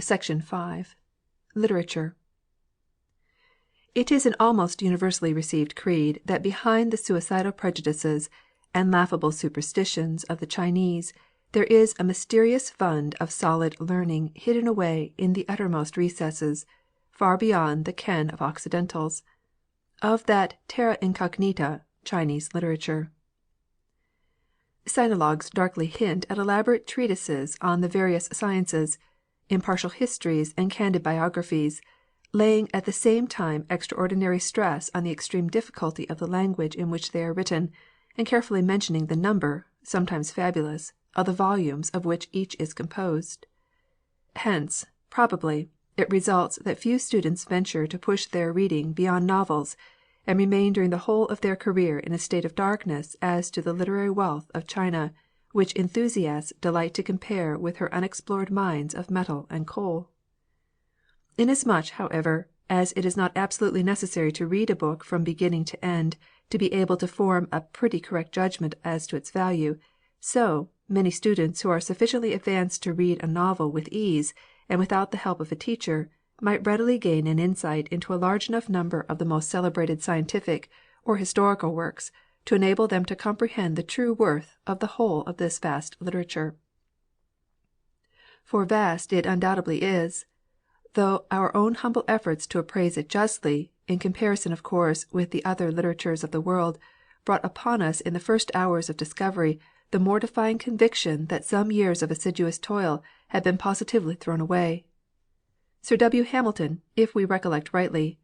Section 5. Literature. It is an almost universally received creed that behind the suicidal prejudices and laughable superstitions of the Chinese there is a mysterious fund of solid learning hidden away in the uttermost recesses, far beyond the ken of Occidentals, of that terra incognita, Chinese literature. Sinologues darkly hint at elaborate treatises on the various sciences, impartial histories and candid biographies, laying at the same time extraordinary stress on the extreme difficulty of the language in which they are written, and carefully mentioning the number, sometimes fabulous, of the volumes of which each is composed. Hence, probably, it results that few students venture to push their reading beyond novels, and remain during the whole of their career in a state of darkness as to the literary wealth of China, which enthusiasts delight to compare with her unexplored mines of metal and coal. Inasmuch, however, as it is not absolutely necessary to read a book from beginning to end to be able to form a pretty correct judgment as to its value, so, many students who are sufficiently advanced to read a novel with ease and without the help of a teacher might readily gain an insight into a large enough number of the most celebrated scientific or historical works to enable them to comprehend the true worth of the whole of this vast literature. For vast it undoubtedly is, though our own humble efforts to appraise it justly, in comparison of course with the other literatures of the world, brought upon us in the first hours of discovery the mortifying conviction that some years of assiduous toil had been positively thrown away. Sir W. Hamilton, if we recollect rightly,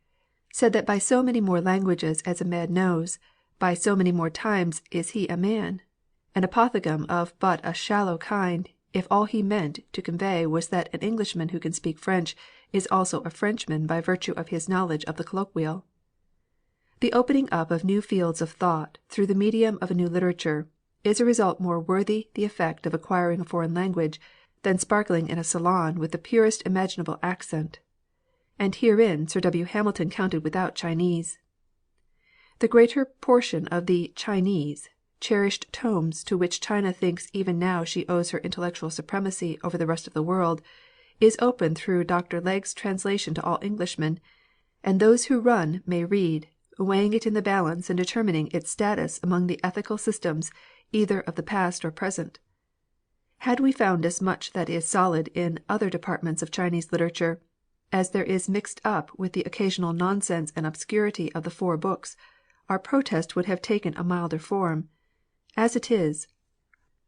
said that by so many more languages as a man knows, by so many more times is he a man, an apothegm of but a shallow kind, if all he meant to convey was that an Englishman who can speak French is also a Frenchman by virtue of his knowledge of the colloquial. The opening up of new fields of thought through the medium of a new literature is a result more worthy the effect of acquiring a foreign language than sparkling in a salon with the purest imaginable accent. And herein Sir W. Hamilton counted without Chinese. The greater portion of the Chinese, cherished tomes to which China thinks even now she owes her intellectual supremacy over the rest of the world, is open through Dr. Legg's translation to all Englishmen, and those who run may read, weighing it in the balance and determining its status among the ethical systems either of the past or present. Had we found as much that is solid in other departments of Chinese literature as there is mixed up with the occasional nonsense and obscurity of the four books, our protest would have taken a milder form. As it is,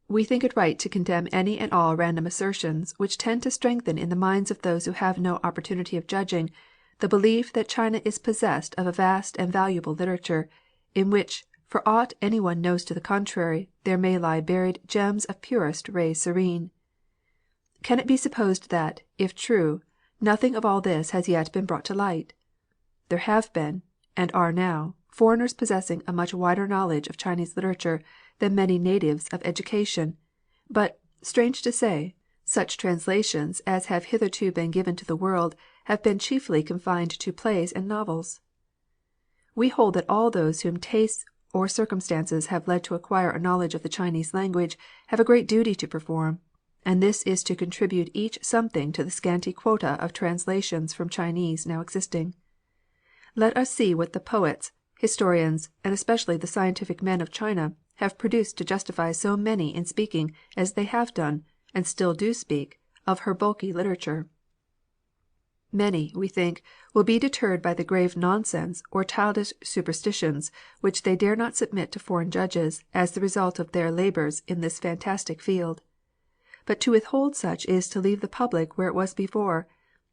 we think it right to condemn any and all random assertions which tend to strengthen in the minds of those who have no opportunity of judging the belief that China is possessed of a vast and valuable literature, in which, for aught any one knows to the contrary, there may lie buried gems of purest ray serene. Can it be supposed that, if true, nothing of all this has yet been brought to light? There have been, and are now, foreigners possessing a much wider knowledge of Chinese literature than many natives of education, but, strange to say, such translations as have hitherto been given to the world have been chiefly confined to plays and novels. We hold that all those whom tastes or circumstances have led to acquire a knowledge of the Chinese language have a great duty to perform, and this is to contribute each something to the scanty quota of translations from Chinese now existing. Let us see what the poets, historians, and especially the scientific men of China have produced to justify so many in speaking as they have done, and still do speak, of her bulky literature. Many, we think, will be deterred by the grave nonsense or childish superstitions which they dare not submit to foreign judges as the result of their labors in this fantastic field. But to withhold such is to leave the public where it was before,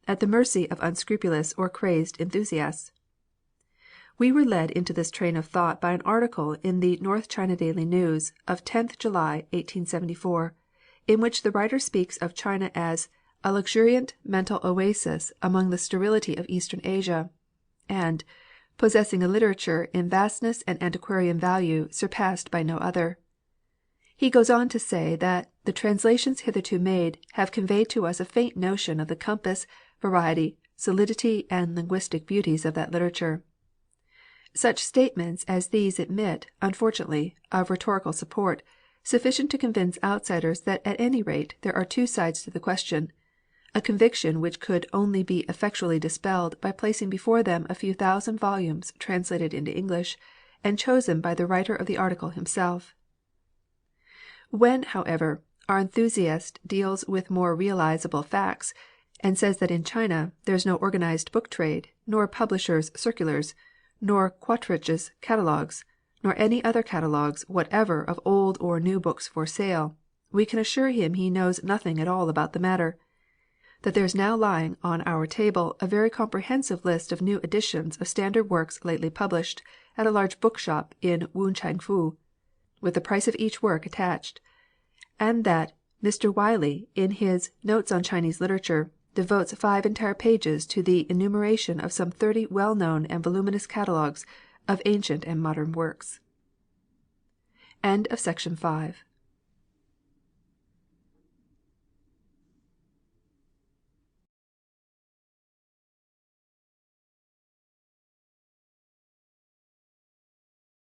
at the mercy of unscrupulous or crazed enthusiasts. We were led into this train of thought by an article in the North China Daily News of 10th July, 1874, in which the writer speaks of China as a luxuriant mental oasis among the sterility of Eastern Asia, and possessing a literature in vastness and antiquarian value surpassed by no other. He goes on to say that the translations hitherto made have conveyed to us a faint notion of the compass, variety, solidity, and linguistic beauties of that literature. Such statements as these admit, unfortunately, of rhetorical support, sufficient to convince outsiders that at any rate there are two sides to the question, a conviction which could only be effectually dispelled by placing before them a few thousand volumes translated into English and chosen by the writer of the article himself. When, however, our enthusiast deals with more realizable facts and says that in China there is no organized book trade, nor publishers' circulars, nor Quaritch's catalogues, nor any other catalogues whatever of old or new books for sale, we can assure him he knows nothing at all about the matter. That there is now lying on our table a very comprehensive list of new editions of standard works lately published at a large bookshop in Wu Chang Fu, with the price of each work attached, and that Mr. Wiley, in his Notes on Chinese Literature, devotes 5 entire pages to the enumeration of some 30 well known and voluminous catalogues of ancient and modern works. Section 6